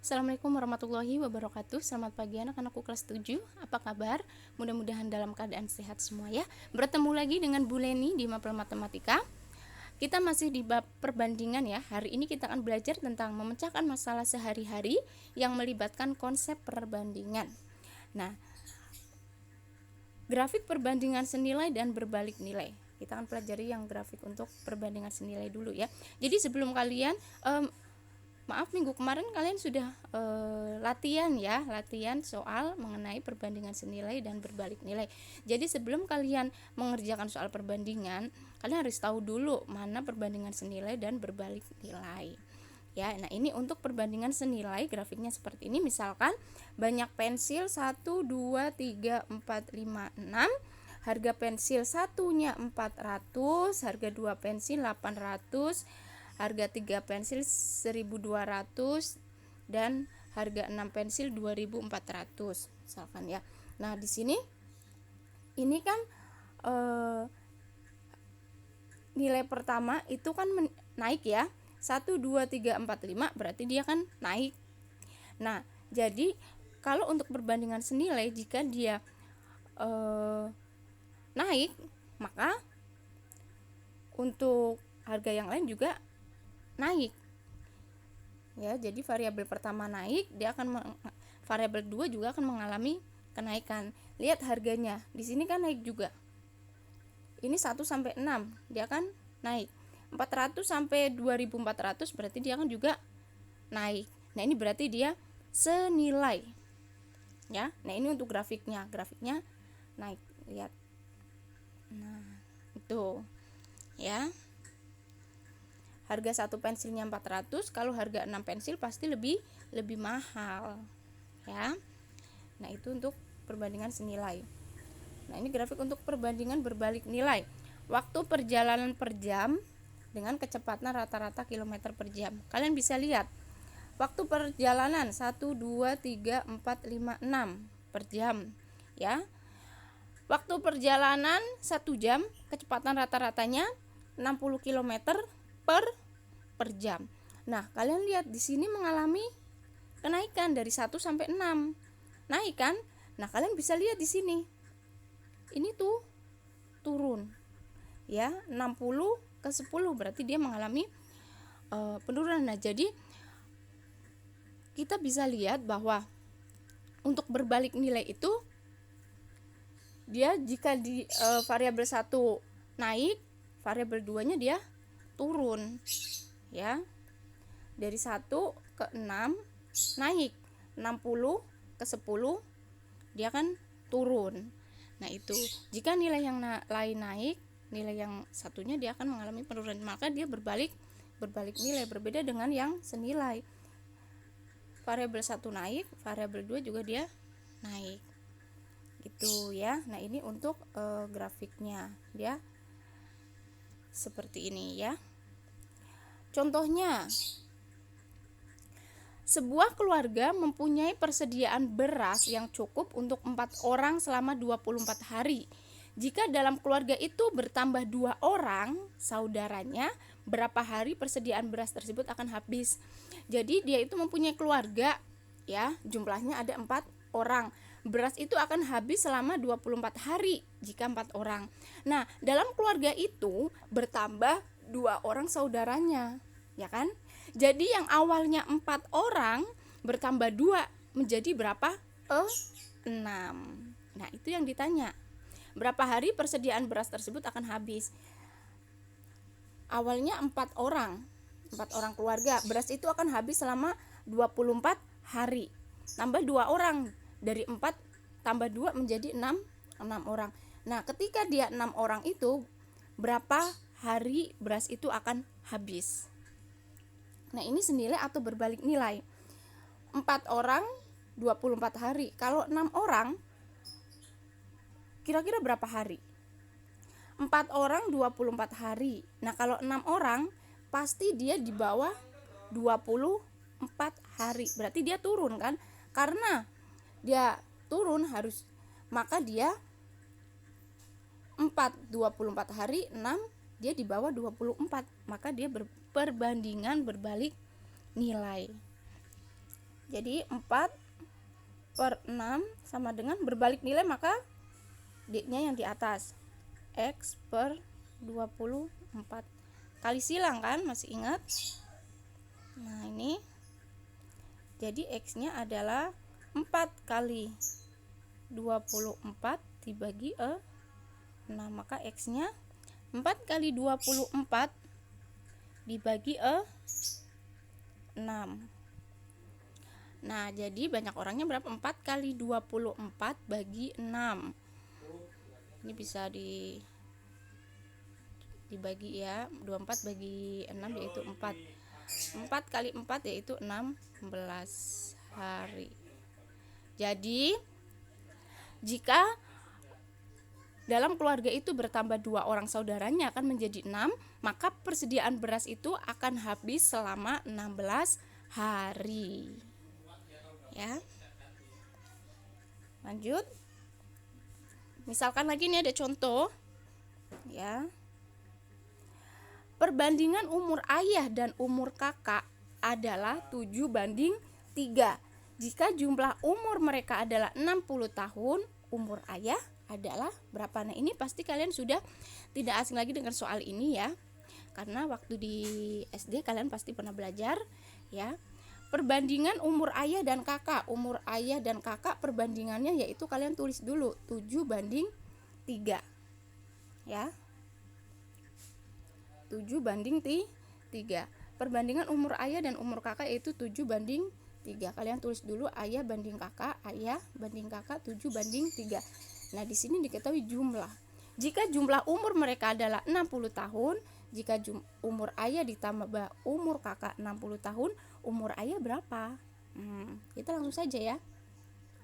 Assalamualaikum warahmatullahi wabarakatuh. Selamat pagi anak-anakku kelas 7. Apa kabar? Mudah-mudahan dalam keadaan sehat semua ya. Bertemu lagi dengan Bu Leni di Mapel Matematika. Kita masih di bab perbandingan ya. Hari ini kita akan belajar tentang memecahkan masalah sehari-hari yang melibatkan konsep perbandingan. Nah, grafik perbandingan senilai dan berbalik nilai. Kita akan pelajari yang grafik untuk perbandingan senilai dulu ya. Jadi sebelum kalian maaf, minggu kemarin kalian sudah latihan soal mengenai perbandingan senilai dan berbalik nilai. Jadi sebelum kalian mengerjakan soal perbandingan, kalian harus tahu dulu mana perbandingan senilai dan berbalik nilai. Ya, nah ini untuk perbandingan senilai grafiknya seperti ini. Misalkan banyak pensil 1, 2, 3, 4, 5, 6. Harga pensil satunya 400, harga 2 pensil 800, harga 3 pensil 1.200 dan harga 6 pensil 2.400 misalkan ya. Nah, di sini ini kan nilai pertama itu kan naik ya. 1 2 3 4 5 berarti dia kan naik. Nah, jadi kalau untuk perbandingan senilai jika dia naik, maka untuk harga yang lain juga naik ya. Jadi variabel pertama naik, dia akan variabel 2 juga akan mengalami kenaikan. Lihat harganya di sini kan naik juga. Ini 1 sampai 6 dia akan naik. 400 sampai 2400 berarti dia akan juga naik. Nah, ini berarti dia senilai ya. Nah, ini untuk grafiknya naik, lihat. Nah, itu ya. Harga 1 pensilnya 400, kalau harga 6 pensil pasti lebih mahal ya. Nah, itu untuk perbandingan senilai. Nah, ini grafik untuk perbandingan berbalik nilai. Waktu perjalanan per jam dengan kecepatan rata-rata kilometer per jam. Kalian bisa lihat waktu perjalanan 1 2 3 4 5 6 per jam ya. Waktu perjalanan 1 jam, kecepatan rata-ratanya 60 km per jam. Nah, kalian lihat di sini mengalami kenaikan dari 1 sampai 6. Naik kan? Nah, kalian bisa lihat di sini. Ini tuh turun. Ya, 60 ke 10 berarti dia mengalami penurunan. Nah, jadi kita bisa lihat bahwa untuk berbalik nilai itu dia jika di variabel 1 naik, variabel 2-nya dia turun ya. Dari 1 ke 6 naik, 60 ke 10 dia kan turun. Nah, itu jika nilai yang lain naik, nilai yang satunya dia akan mengalami penurunan, maka dia berbalik nilai, berbeda dengan yang senilai. Variabel 1 naik, variabel 2 juga dia naik gitu ya. Nah, ini untuk grafiknya dia seperti ini ya. Contohnya, sebuah keluarga mempunyai persediaan beras yang cukup untuk 4 orang selama 24 hari. Jika dalam keluarga itu bertambah 2 orang saudaranya, berapa hari persediaan beras tersebut akan habis? Jadi dia itu mempunyai keluarga ya, jumlahnya ada 4 orang. Beras itu akan habis selama 24 hari jika 4 orang. Nah, dalam keluarga itu bertambah 2 orang saudaranya, ya kan? Jadi yang awalnya 4 orang bertambah 2 menjadi berapa? 6. Nah, itu yang ditanya. Berapa hari persediaan beras tersebut akan habis? Awalnya 4 orang keluarga, beras itu akan habis selama 24 hari. Tambah 2 orang, dari 4 tambah 2 menjadi 6 orang. Nah, ketika dia 6 orang itu, berapa hari beras itu akan habis? Nah, ini senilai atau berbalik nilai. 4 orang 24 hari. Kalau 6 orang kira-kira berapa hari? 4 orang 24 hari. Nah, kalau 6 orang pasti dia di bawah 24 hari. Berarti dia turun kan? Karena dia turun maka dia 4 24 hari, 6 dia di bawah 24, maka dia perbandingan berbalik nilai. Jadi 4/6 sama dengan berbalik nilai, maka D-nya yang di atas. X per 24. Kali silang kan, masih ingat? Nah, ini jadi X-nya adalah 4 kali 24 dibagi 6. Maka X-nya 4 kali 24 dibagi 6. Nah, jadi banyak orangnya berapa? 4 kali 24 bagi 6. Ini bisa dibagi ya. 24 bagi 6 yaitu 4. 4 kali 4 yaitu 16 hari. Jadi, jika dalam keluarga itu bertambah 2 orang saudaranya akan menjadi 6, maka persediaan beras itu akan habis selama 16 hari. Ya. Lanjut. Misalkan lagi nih ada contoh. Ya. Perbandingan umur ayah dan umur kakak adalah 7/3. Jika jumlah umur mereka adalah 60 tahun, umur ayah adalah berapa? Nah, ini pasti kalian sudah tidak asing lagi dengan soal ini ya. Karena waktu di SD kalian pasti pernah belajar ya. Perbandingan umur ayah dan kakak. Umur ayah dan kakak perbandingannya yaitu kalian tulis dulu 7/3. Ya. 7/3. Perbandingan umur ayah dan umur kakak yaitu 7/3. Kalian tulis dulu ayah banding kakak, 7/3. Nah, di sini diketahui jumlah. Jika jumlah umur mereka adalah 60 tahun, jika umur ayah ditambah umur kakak 60 tahun, umur ayah berapa? Kita langsung saja ya.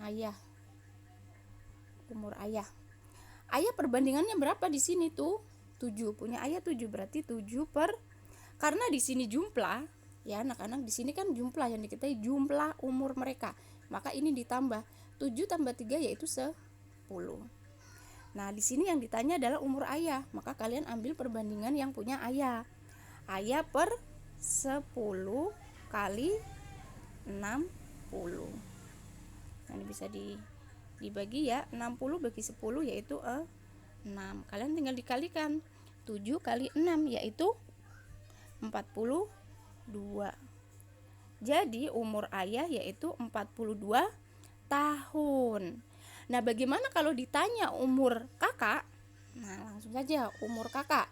Ayah. Umur ayah. Ayah perbandingannya berapa di sini tuh? 7. Punya ayah 7, berarti 7 per, karena di sini jumlah ya anak-anak, di sini kan jumlah yang diketahui jumlah umur mereka, maka ini ditambah 7 tambah 3 yaitu 10. Nah, di sini yang ditanya adalah umur ayah, maka kalian ambil perbandingan yang punya ayah. Ayah per 10 kali 60. Nah, ini bisa dibagi ya, 60 bagi 10 yaitu 6. Kalian tinggal dikalikan 7 kali 6 yaitu 42. Jadi umur ayah yaitu 42 tahun. Nah, bagaimana kalau ditanya umur kakak? Nah, langsung saja umur kakak.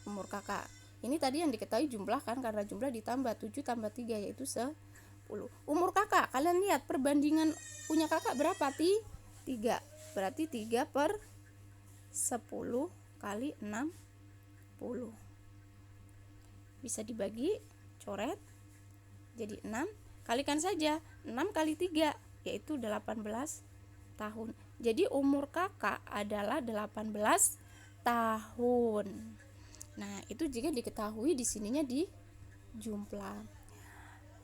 Umur kakak. Ini tadi yang diketahui jumlah kan, karena jumlah ditambah 7 tambah 3 yaitu 10. Umur kakak, kalian lihat perbandingan punya kakak berapa? 3. Berarti 3 per 10 kali 60. Bisa dibagi, coret. Jadi 6. Kalikan saja 6 kali 3 yaitu 18 tahun. Jadi umur kakak adalah 18 tahun. Nah, itu jika diketahui di sininya di jumlah.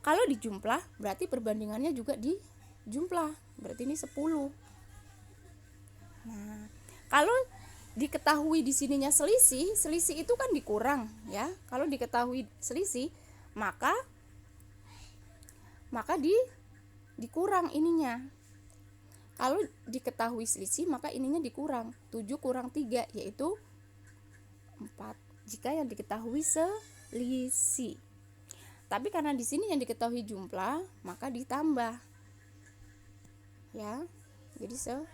Kalau di jumlah berarti perbandingannya juga di jumlah. Berarti ini 10. Nah, kalau diketahui di sininya selisih itu kan dikurang ya. Kalau diketahui selisih, maka dikurang ininya. Kalau diketahui selisih, maka ininya dikurang. 7 kurang 3 yaitu 4. Jika yang diketahui selisih. Tapi karena di sini yang diketahui jumlah, maka ditambah. Ya. Jadi 10.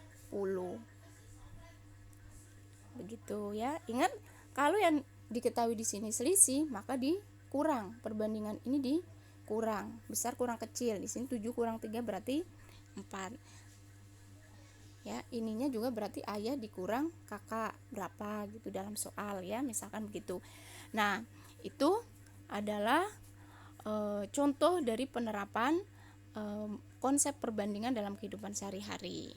Begitu ya. Ingat, kalau yang diketahui di sini selisih, maka dikurang. Perbandingan ini dikurang. Besar kurang kecil. Di sini 7 kurang 3 berarti 4. Ya, ininya juga berarti ayah dikurang kakak berapa gitu dalam soal ya, misalkan begitu. Nah, itu adalah contoh dari penerapan konsep perbandingan dalam kehidupan sehari-hari.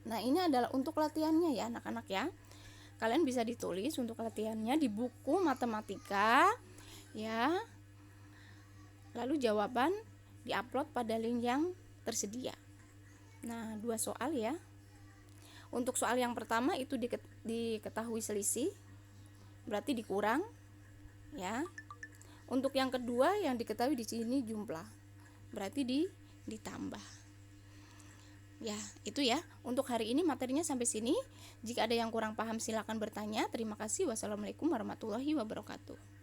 Nah, ini adalah untuk latihannya ya anak-anak ya. Kalian bisa ditulis untuk latihannya di buku matematika ya. Lalu jawaban diupload pada link yang tersedia. Nah, 2 soal ya. Untuk soal yang pertama itu diketahui selisih, berarti dikurang ya. Untuk yang kedua yang diketahui di sini jumlah, berarti ditambah. Ya, itu ya. Untuk hari ini materinya sampai sini. Jika ada yang kurang paham silakan bertanya. Terima kasih. Wassalamualaikum warahmatullahi wabarakatuh.